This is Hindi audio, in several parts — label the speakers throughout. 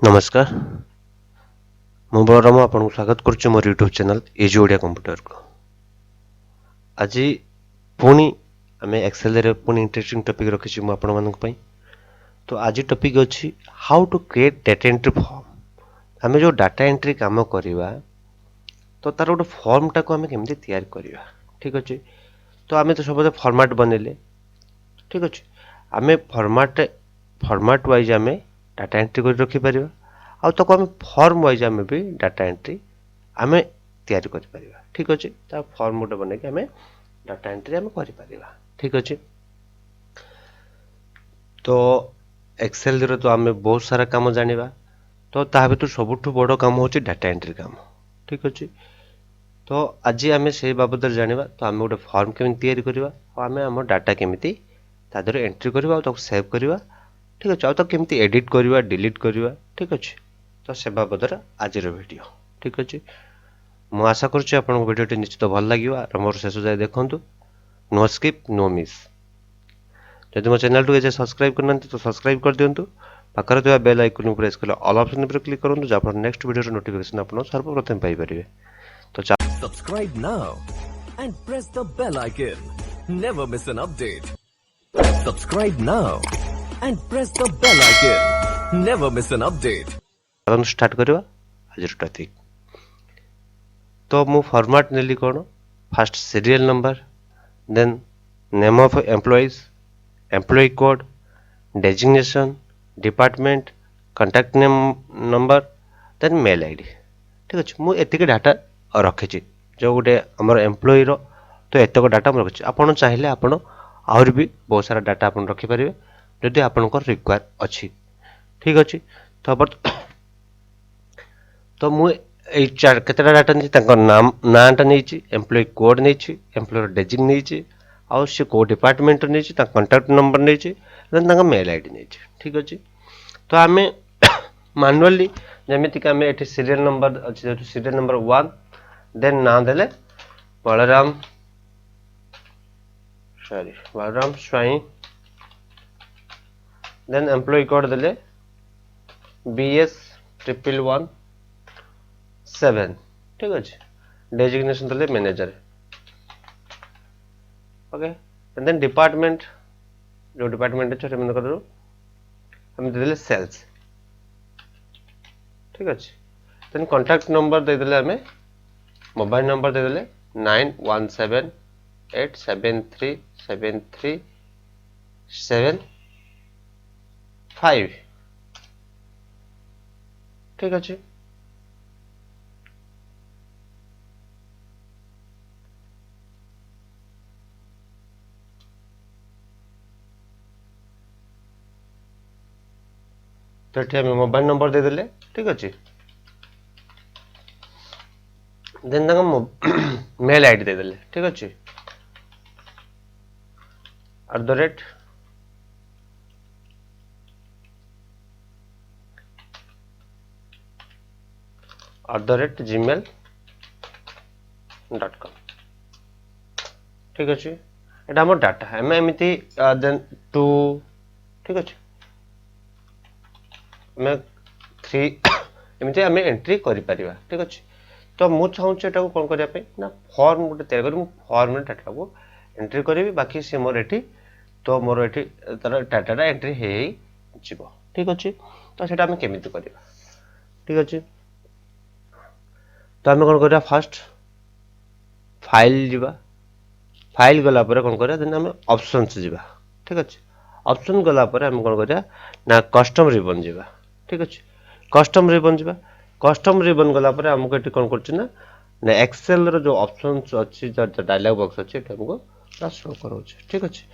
Speaker 1: नमस्कार मु बलराम आपको स्वागत करुच्ची मोर YouTube channel easy Odia computer को आज पुणी आम एक्सेल रे पुणी इंटरेस्टिंग टॉपिक रखी मु आपण मानक पई। तो आज टॉपिक अछि how to create data entry form. आम जो डाटा एंट्री काम करवा तो तार गोटे फॉर्म टाको आम केमती तैयार करवा। ठीक अच्छे तो आम तो सब फॉर्मेट बनइले ठीक अच्छे आम फॉर्मेट वाइज आम डाटा एंट्री कर रखी पारिबा आउ तक आम फॉर्म वाइज आम भी डाटा एंट्री आम तैयारी कर पारिबा। ठीक अच्छे ता फॉर्म गोटे बन के आम डाटा एंट्री आम कर पारिबा। ठीक अच्छे तो एक्सेल रे तो आम बहुत सारा काम जानिबा तो ता भीतर सबुठ बड़ काम होची डाटा एंट्री काम। ठीक अच्छे तो आज आम से बाबद जानिबा तो आम गोटे फॉर्म केमिति तैयारी करबा आम आम डाटा केमिति ता देहरे एंट्री करबा और सेव करबा। ठीक अच्छे आउ केमिति एडिट करबा डिलीट करबा। ठीक अच्छे तो से बाबद आज वीडियो। ठीक अच्छे मु आशा करुच्ची आपन वीडियो निश्चित भल लगे और मोर शेष जाए देखूँ नो स्किप नो मिस। जदि मो चैनल टू सब्सक्राइब करना तो सब्सक्राइब कर दिंतु पाखर थोड़ा बेल आइकन प्रेस कले ऑल ऑप्शन पर क्लिक करूँ जहाँ नेक्स्ट वीडियो नोटिफिकेशन आप सर्वप्रथम पाइपर। तो
Speaker 2: Subscribe now and press the bell icon. Never miss an update. Subscribe now and press the bell icon. Never miss an update.
Speaker 1: Start करवा आज टॉपिक। तो मु फॉर्मेट नेली कौन first serial number then name of employees employee code designation department contact name number then mail ID. ठीक अच्छे मु एतिक डाटा रखी जो गोटे आमर एम्प्लॉय रो तो एतक डाटा मुझे रखी आपड़ चाहिए आपड़ आहरी भी बहुत सारा डाटा आप रखिपारे जदि आपंकर रिक्वायर अच्छी। ठीक अच्छे तो मु चार केतटा डाटा नहीं नाम नाटा नहीं एम्प्लॉय कोड नहीं एम्प्लॉयर डेजिग नहीं आउ सी को डिपार्टमेंट नहीं कांटेक्ट नंबर नहीं देन मेल आईडी नहीं। ठीक अच्छे तो आम मानुअली जमीक आम ये सीरियल नंबर अच्छे सीरियल नंबर 1 देन ना देले बलराम स्वाई देन एम्प्लॉय कोड देले BS 1117। ठीक अच्छे डेजिग्नेशन देले मैनेजर। ओके देन डिपार्टमेंट जो डिपार्टमेंट अच्छे हम देले सेल्स। ठीक अच्छे देन कांटेक्ट नंबर दे देले हमें मोबाइल नंबर दे देले 9178737375। ठीक अच्छे तो ये मोबाइल नंबर दे देले। ठीक अच्छे देन मेल आईडी दे देले। ठीक अच्छे @gmail.com। ठीक अच्छे एटा हमर डाटा है मैं एमिति देन 2। ठीक अच्छे मैं 3 एमिति हमें एंट्री करि परिबा। ठीक अच्छे तो मु चाहूँ एटा को कौन करिया पे ना फॉर्म गोटे तैयार करी फॉर्म डाटा को एंट्री करी बाकी से मोर एठी तो मोर एठी तार डाटा एंट्री हे जीवो। ठीक अच्छे तो सेटा हमें केमिति करिबा। ठीक अच्छे तो हमें कौन करिया फास्ट फाइल जीवा फाइल गला पर कौन करिया देन हमें ऑप्शंस जीवा। ठीक अच्छे ऑप्शन गला पर हमें कौन करिया ना कस्टम रिबन जीवा। ठीक अच्छे कस्टम रिबन जीवा कस्टम रिबन गला पर हमको एटी कौन करछि ना एक्सेल रो जो ऑप्शंस अछि जो डायलॉग बॉक्स अछि एटा हमको शो करो। ठीक अच्छे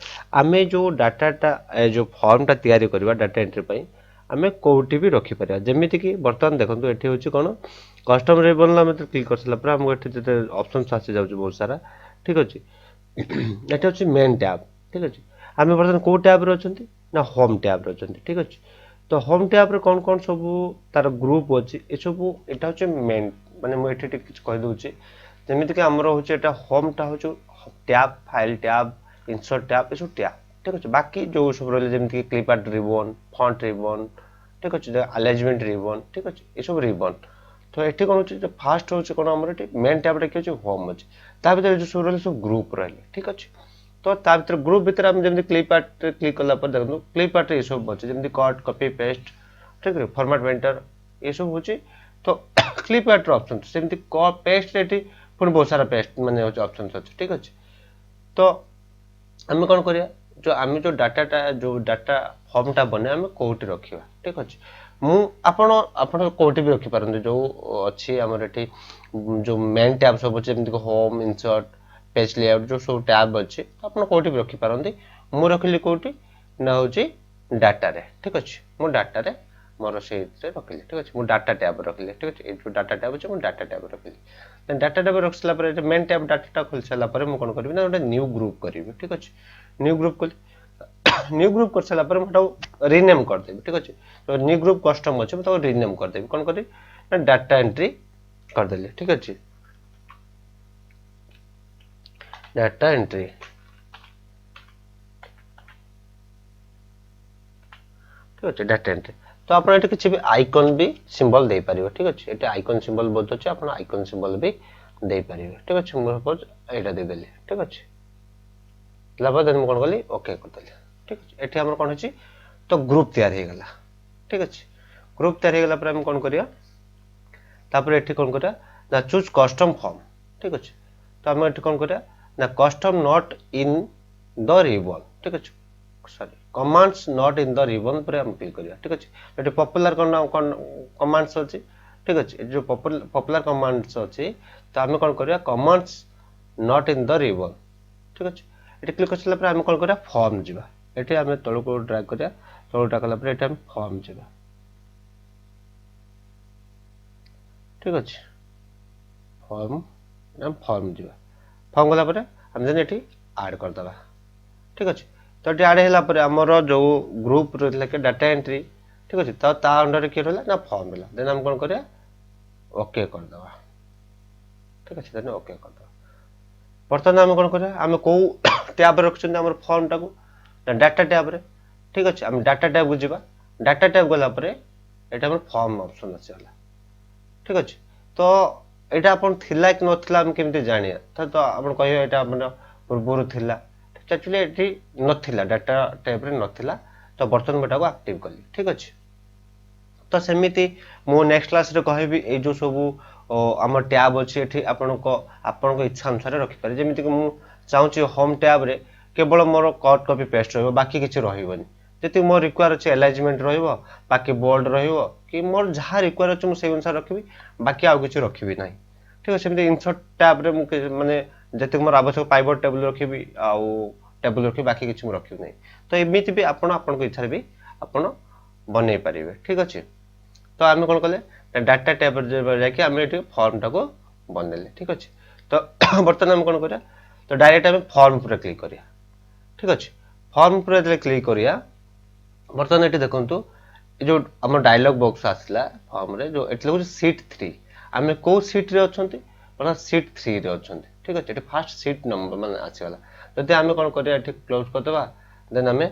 Speaker 1: आमे जो डाटाटा जो फॉर्मटा तैयारी करबा डाटा एंट्री पई आमे कोठी भी रखी परिया जेमिति कि वर्तमान देखंतु एठी होछि कोन कस्टम रिबन ला में क्लिक करसला पर हमको एठी जते ऑप्शंस आसी जाउछ बहुत सारा। ठीक अच्छे एटा होछि मेन टैब। ठीक अच्छे आमे वर्तमान को टैब रे अछंती ना होम टैब रे अछंती। ठीक अच्छे तो होम टैब रे कौन कौन सब तार ग्रुप अच्छी ये सब एटा होचे मेन माने मु एठी किछ कहि दोछि जेमिति कि हमरो होचे एटा होम टा होचे tab file tab insert tab ये सब टैब। ठीक अच्छे बाकी जो सब रहले जेमिति कि clip art ribbon font ribbon ठीक अच्छे अलाइजमेंट रिबन ठीक अच्छे ये सब रिबन तो ये कौन हो फास्ट हूँ कौन आम मेन टैब रे किए होम अच्छे ता भीतर जो सब रही सब ग्रुप रही ठीक अच्छे तो ता भीतर ग्रुप भीतर आम जमी क्लिप आर्ट क्लिक कला देखो क्लिप आर्ट ये सब अच्छे जमी कट कॉपी पेस्ट ठीक है फॉर्मेट पेंटर ये सब होची तो क्लिप आर्ट ऑप्शन सेमती पेस्ट रे पुणी बहुत सारा पेस्ट माने ऑप्शन अच्छे ठीक अच्छे तो आम कौन करिया जो आम जो डाटा फॉर्मटा बने आम कौटी रखा ठीक अच्छे आपण कौटी भी रखिपारते जो अच्छी आमर ये जो मेन टैब सब अच्छे जमीक होम इनसर्ट पेज लेआउट जो सब टैब अच्छे आप कौटी भी रखिपारते मु रखिली कौटी ना हूँ डाटा रे ठीक अच्छे मो डाटा रे मोर से रखिली ठीक अच्छे मु डाटा टैब रखिली ठीक अच्छे जो डाटा टैब अच्छे डाटा टैब रखिली डाटा टैब रख सारा मेन टैब डाटा खोल सारा कौन करी ना गोटे न्यू ग्रुप करी ठीक अच्छे न्यू ग्रुप कली न्यू ग्रुप कर सारा मुझे रिनेम करदेवी ठीक अच्छे तो न्यू ग्रुप कस्टम अच्छे मुझे रिनेम करदेवी कौन करी ना डाटा एंट्री करदेली ठीक अच्छे डाटा एंट्री ठीक अच्छे डाटा एंट्री तो आप किसी भी आइकन भी सिंबल दे पारिबो ठीक अच्छे ये आइकन सिंबल बहुत अच्छे आप आइकन सिंबल भी दे पारिबो ठीक अच्छे मुझे सपोज यहाँ देदेली ठीक अच्छे देन कौन कली ओके करदेली ठीक अच्छे ये आम कौन हो तो ग्रुप तैयार हो गला ठीक अच्छे ग्रुप तैयार हो गला कौन करिया तापर ये कौन करिया ना चूज कस्टम फॉर्म ठीक अच्छे तो आम ये कौन करिया ना custom not in the ribbon ठीक अच्छे sorry commands not in the ribbon पर हम क्लिक करिया ठीक अच्छे ये पॉपुलर कमांड्स अच्छे ठीक अच्छे जो पॉपुलर कमांड्स अच्छे तो आम कौन करिया commands not in the ribbon ठीक अच्छे ये क्लिक कर सारा आम कौन करिया फॉर्म जावा ये आम तलक ड्रैग करिया तलक ड्रैग कला ये आम फॉर्म जावा ठीक अच्छे फॉर्म फॉर्म जावा फॉर्म गला आम ये आड करदे ठीक अच्छे तो ये आड है आमर जो ग्रुप रही है डाटा एंट्री ठीक अच्छे तो ता अंडर किए रहा ना फॉर्म रहा देन आम कौन करिया ओके करदे ठीक अच्छे देन ओके करदे बर्तमान आम कौन करिया आम कौ टैब रखुं आम फॉर्म टाक डाटा टैब रे ठीक अच्छे आम डाटा टैब को जावा डाटा टैब गलापर ये फॉर्म ऑप्शन आसीगला ठीक अच्छे तो यहाँ आप कि नाला आम केमी जाना तो आप कह पूर्वर थिला एक्चुअली ये नाला डाटा टैब रे नाला तो बर्तमान मुझे एक्टिव कली ठीक अच्छे तो सेमती मु नेक्स्ट क्लास रे कहबी ए जो सब आम टैब अच्छे ये आपण इच्छा अनुसार रखिपारे जमीक मु चाहूँ होम टैब रे केवल मोर कट कॉपी पेस्ट रही बाकी किसी रही जी मोर रिक्वायर अच्छे एलाइजमेंट बाकी बोल्ड कि मोर जहाँ रिक्वायर अच्छे मुझे अनुसार रखी बाकी आउ कि रखी ना ठीक अच्छे सेमती इनसर्ट टैब रे माने जैसे मोर आवश्यक पाइवर टेबल रखी आउ टेबल रखी बाकी किसी मुझे रखी ना तो एमती भी आपण इच्छा भी आपण बन पारे ठीक अच्छे तो आम कौन कले डाटा टैब जाकि आम ये फॉर्म टाक बनइले ठीक अच्छे तो बर्तमान आम कौन करिया तो डायरेक्ट आम फॉर्म पर क्लिक करिया ठीक अच्छे फॉर्म पर क्लिक करिया बर्तमान ये देखो जो आम डायलॉग बॉक्स आसला फॉर्म रे जो ये लगे सीट 3 आम कौ सीट रे अच्छा बर्तमान सीट 3 रे अच्छा ठीक अच्छे ये फास्ट सीट नंबर मान आसीगला जदि आम कौन करिया क्लोज करदे देन आम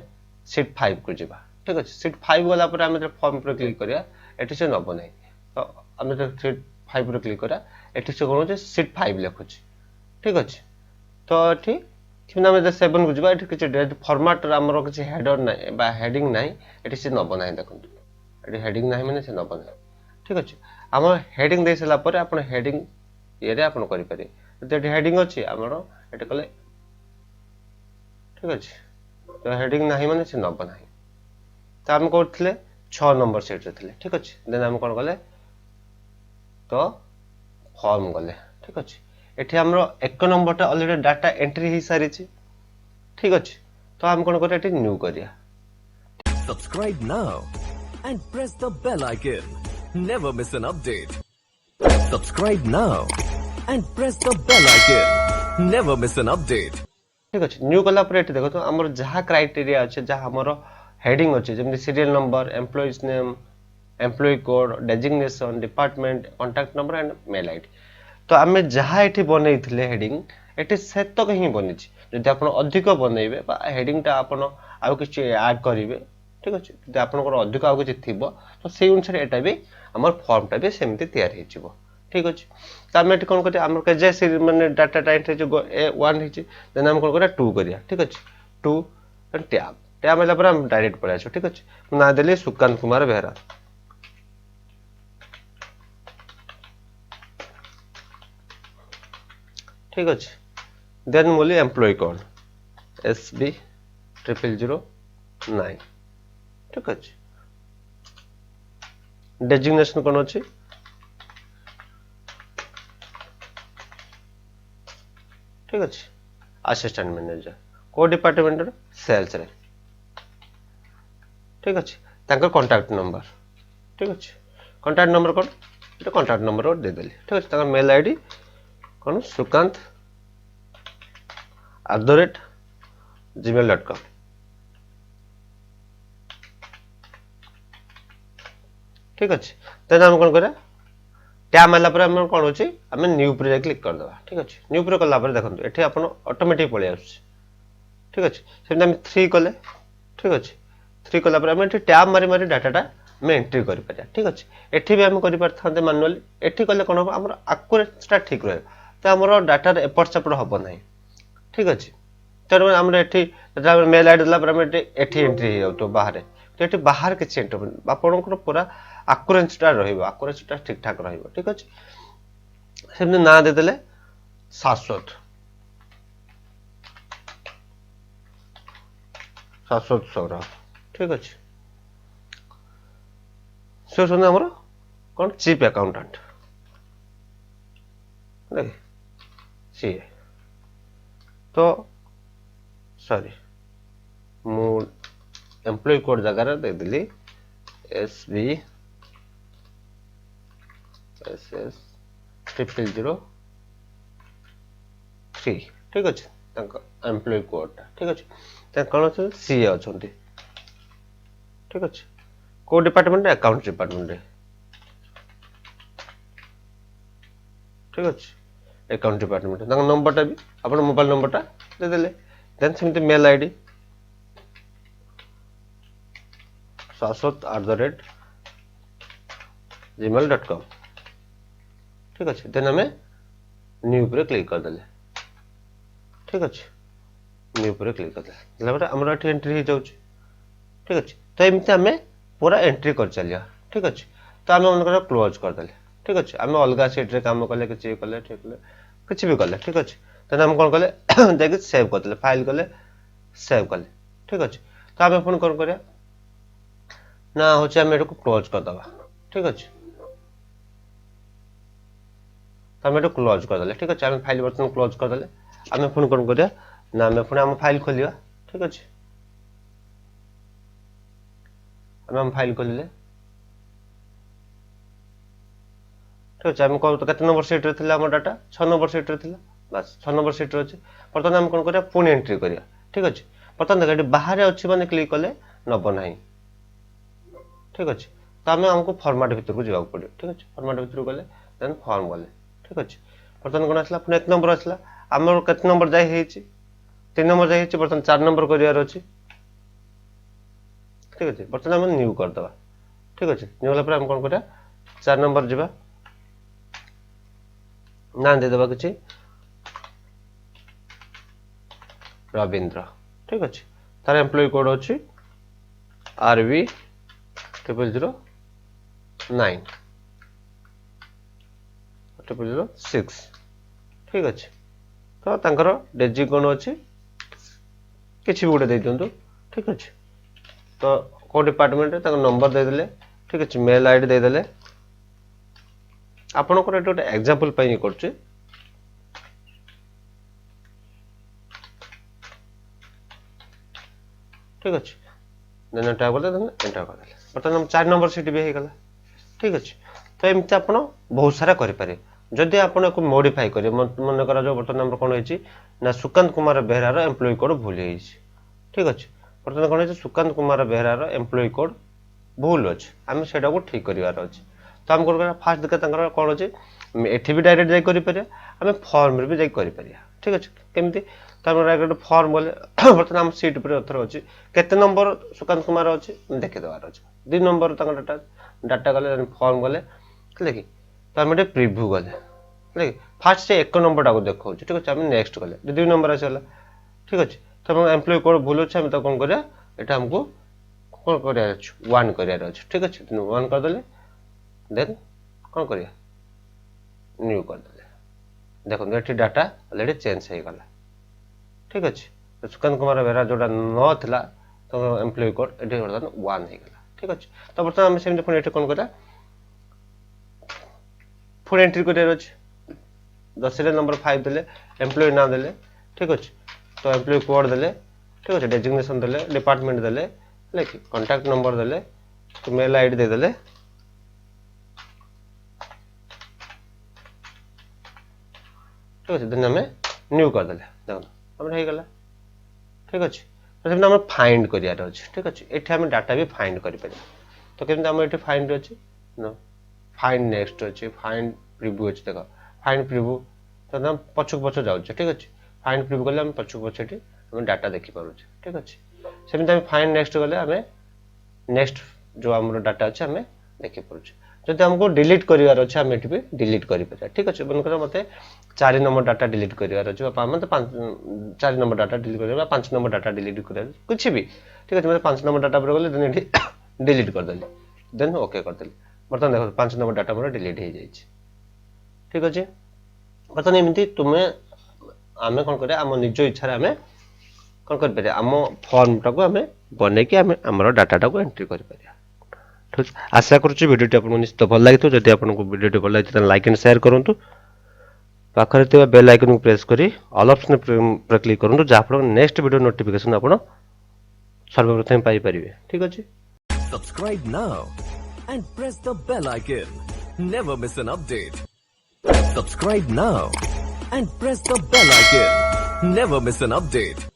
Speaker 1: सीट 5 को जावा ठीक अच्छे सीट 5 गला आम फॉर्म पर क्लिक करिया ये से नब ना तो आम सीट 5 पर क्लिक करा ये से कौन सीट 5 लिखुच ठीक अच्छे तो ये आम 7 को जावा किसी फॉर्मेट आमर किसी हेडर ना हेडिंग ना ये से नब ना देखो ये हेडिंग ना मैंने से नब ना ठीक अच्छे आम हेडिंग दे सारापर आप हेडिंग ये आप करें तो हेडिंग अच्छी आमर ये कले ठीक अच्छे तो हेडिंग ना मैंने से नब ना तो आम करते 6 नंबर सीट रे थे ठीक अच्छे देन आम कौन कले तो फॉर्म गले ठीक अच्छे ये आम 1 नंबर अलरेडी डाटा एंट्री हो सारी ठीक अच्छे तो आम कौन कर न्यू करिया
Speaker 2: Subscribe now and press the bell icon. Never miss an update. Subscribe now and press the bell icon. Never miss an update.
Speaker 1: ठीक अच्छे न्यू कला देखो तो आम जहाँ क्राइटेरिया अच्छे जहाँ आमर हेडिंग अच्छे जमी serial number employees name employee code designation department contact number and mail ID तो आम जहाँ ये बनई हेडिंग ये सेतक ही बनी जब आप अधिक बनइबे हेडिंग टा आप आउ किसी ऐड करेंगे ठीक अच्छे जब आपंकर अधिक आगे किसी थी तो से अनुसार यहाँ भी आम फर्मटा भी सेमती तैयारी हो ठीक अच्छे तो आम ये कौन कर केजे मैंने डाटा टाइट वन देन आम कौन कर 2 करिया ठीक अच्छे 2 टैब टैब आइला हम डायरेक्ट पलि आस ठीक अच्छे ना देली सुकांत कुमार बेहरा ठीक अच्छे देन बोली एम्प्लॉय कोड SB 0009 ठीक अच्छे डेजिग्नेशन कौन अच्छी ठीक अच्छे असिस्टेंट मैनेजर को डिपार्टमेंट सेल्स रे ठीक अच्छे तांकर कांटेक्ट नंबर ठीक अच्छे कांटेक्ट नंबर कौन ये कांटेक्ट नंबर दे देली ठीक अच्छे तांकर मेल आईडी कौन सुकांत @gmail.com ठीक अच्छे देन हम कौन करा टैब मारला पर हम कौन होची हमें न्यू पर क्लिक कर दबा ठीक अच्छे न्यू पर कला पर देखंतु एठी अपन ऑटोमेटिक पळे आउछ ठीक अच्छे सेम हम 3 कले ठीक अच्छे 3 कला पर हम एठी टैब मारी मारी डाटाटा हम एंट्री करि परिया ठीक अच्छे एठी भी हम करि परथांते मैनुअली एठी कले कोन हमर एक्यूरेटटा ठीक रहे तो हमर डाटा एपट सेपट हबो नाही ठीक अच्छे तर हमर एठी मेल आईडी दला पर हम एठी एंट्री हो तो बाहर तो एठी बाहर के एंट्री आपनकर पूरा एक्यूरेटटा रहइबो एक्यूरेटटा ठीक ठाक रहइबो ठीक अच्छे सेम ना दे देले शाश्वत सौरभ ठीक अच्छे से हमर कौन चीफ अकाउंटेंट सी तो सॉरी मु एम्प्लॉय कोड जगह दे दिली SB SS 0003 ठीक अच्छे एम्प्लॉय कोड ठीक अच्छे कौन अच्छे सीए अच्छा ठीक अच्छे को डिपार्टमेंट अकाउंट डिपार्टमेंट ठीक अच्छे अकाउंट डिपार्टमेंट नंबरटा भी आप मोबाइल नंबरटा दे देले देन सेमती मेल आईडी shashwat@gmail.com ठीक अच्छे देन हमें न्यू पर क्लिक कर देले ठीक अच्छे न्यू पर क्लिक कर देले हमरा एंट्री हो जाउछ ठीक अच्छे तो एमती आम पूरा एंट्री कर चलिया ठीक अच्छे तो आम मन क्लोज कर देले ठीक अच्छे आम अलग सीट रे काम कले किसी कले ठीक कले किसी भी कले ठीक अच्छे तो आम कौन कले जाके सेव कर देले फाइल कले सेव कले ठीक अच्छे तो आम पुणी कौन करिया ना होचे आम एटा क्लोज कर दबा ठीक अच्छे तो आम एटा क्लोज कर देले ठीक अच्छे आम फाइल बर्तन क्लोज कर देले आम पुणी कौन करिया ना आम पुणी आम फाइल खोलिया ठीक अच्छे हम फाइल खोलिले ठीक अच्छे आम कौन केते नंबर सीट रे थिला हमर डाटा 6 नंबर सीट रे थिला बस 6 नंबर सीट रे अछि बर्तन हम कौन करिया पुणी एंट्री करिया ठीक अच्छे बर्तन देख बाहर अच्छी माने क्लिक कले नब नाही ठीक अच्छे तो आम हमको फॉर्मेट भीतर को जावा पड़े ठीक अच्छे फॉर्मेट भीतर गले देन फॉर्म गले ठीक अच्छे बर्तन कौन आसला पुणी 1 नंबर आसला हमर केते नंबर जाय हेछि 3 नंबर जाय हेछि बर्तन 4 नंबर करियार अछि ठीक अच्छे बर्तन हम न्यू कर दबा ठीक अच्छे न्यू होला पर हम कौन करिया 4 नंबर जिबा ना दे दबा किछि रविंद्र ठीक अच्छे तार एम्प्लॉय कोड अछि RV 0009 0006 ठीक अच्छे तो तांकर डेजी कौन अच्छी किसी भी गोटे दे दिंतु ठीक अच्छे तो को डिपार्टमेंट नंबर दे देले ठीक अच्छे मेल आईडी दे देले आपनकर एटा गोटे एग्जांपल पई करछि ठीक अच्छे देन टैब कर देन एंटर कर देले बर्तमान हम 4 नंबर सीट भी हे गला ठीक अच्छे तो एमती आपण बहुत सारा करि पारे जदि आपण को मॉडिफाई करे मन करा जो बर्तमान नंबर कोन होइछि ना सुकांत कुमार बेहरा रो एम्प्लॉय कोड भूल होइछि ठीक अच्छे बर्तमान कोन होइछि सुकांत कुमार बेहरा रो एम्प्लॉय कोड भूल अछि हम सेटा को ठीक करिवार अछि तो हम कोन करा फास्ट देख तांकर कोन अछि एठी भी डायरेक्ट जाई करि पारे हम फॉर्म रे भी जाई करि पारिया ठीक अच्छे केमती गोटे फर्म बोले बर्तमान आम सीट पर अथर अच्छी केते नंबर सुकांत कुमार अच्छी देखीदेवार अच्छे 2 नंबर डाटा डाटा गले फर्म गले कि गोटे प्रिव्यू गले फास्ट से 1 नंबर टाक देखा ठीक अच्छे आम नेक्स्ट गले 2 नंबर आसगला ठीक अच्छे तो एम्प्लॉय कोड भूल अच्छे तो कौन करा यहाँ आमको कौन करार अच्छे 1 करार अच्छे ठीक अच्छे 1 करदे देन कौन कर न्यू करदे देखो ये डाटा अलरेडी चेंज हो गला ठीक अच्छे तो सुकांत कुमार बेहरा जोटा ना तो एम्प्लॉय कोड ये बर्तमान 1 हो गला ठीक अच्छे तो बर्तमान आम सेमती पुणी कौन करा पुणी एंट्री करार अच्छे 10 नंबर 5 देले एम्प्लॉय ना देले ठीक अच्छे तो एम्प्लॉय कोड देले ठीक अच्छे डेजिग्नेशन देले डिपार्टमेंट देले कांटेक्ट नंबर देले तो मेल आईडी दे देले ठीक अच्छे देन हमें न्यू करदे देखो हमें हो गला ठीक अच्छे तो सेम फाइंड करार अच्छे ठीक अच्छे ये आम डाटा भी फाइंड कर तो केमती आम ये फाइंड अच्छे ना फाइंड नेक्स्ट अच्छे फाइंड प्रिव्यू अच्छे देख फाइंड प्रिव्यू तो हम पछक पछ जाऊे ठीक अच्छे फाइंड प्रिव्यू कले हम पछक पछ आम डाटा देखिपारे ठीक अच्छे सेमती आम फाइंड नेक्स्ट गले आम नेक्स्ट जो आम डाटा अच्छे आम देखिपारे जब हमको डिलीट करार अच्छे आम ये भी डिलीट कर ठीक अच्छे मनकर मत 4 नंबर डाटा डिलीट करार अच्छे मतलब 4 नंबर डाटा डिलीट कर 5 नंबर डाटा डिलीट कर कुछ भी ठीक अच्छे मतलब 5 नंबर डाटा पर गले देन ये डिलीट करदेली देन ओके करदेली बर्तमान देखो 5 नंबर डाटा मोर डिलीट हो जाए ठीक अच्छे बर्तमान एमती तुम्हें आम कौन कर आम निज इच्छा आम कौन कर आम फर्म टाक आम बन कि आम डाटा टाक एंट्री कर ठीक है आशा करुच्ची भिडियो आपको निश्चित भल लगी जदि आपको भिडियो भल लगी लाइक एंड शेयर करूँ पाखे बेल आइकन को प्रेस करी ऑल ऑप्शन पर क्लिक करूँ जहाँफल नेक्स्ट वीडियो नोटिफिकेशन आप सर्वप्रथम पाइपर ठीक अच्छे
Speaker 2: Subscribe now and press the bell icon. Never miss an update. Subscribe now and press the bell icon. Never miss an update.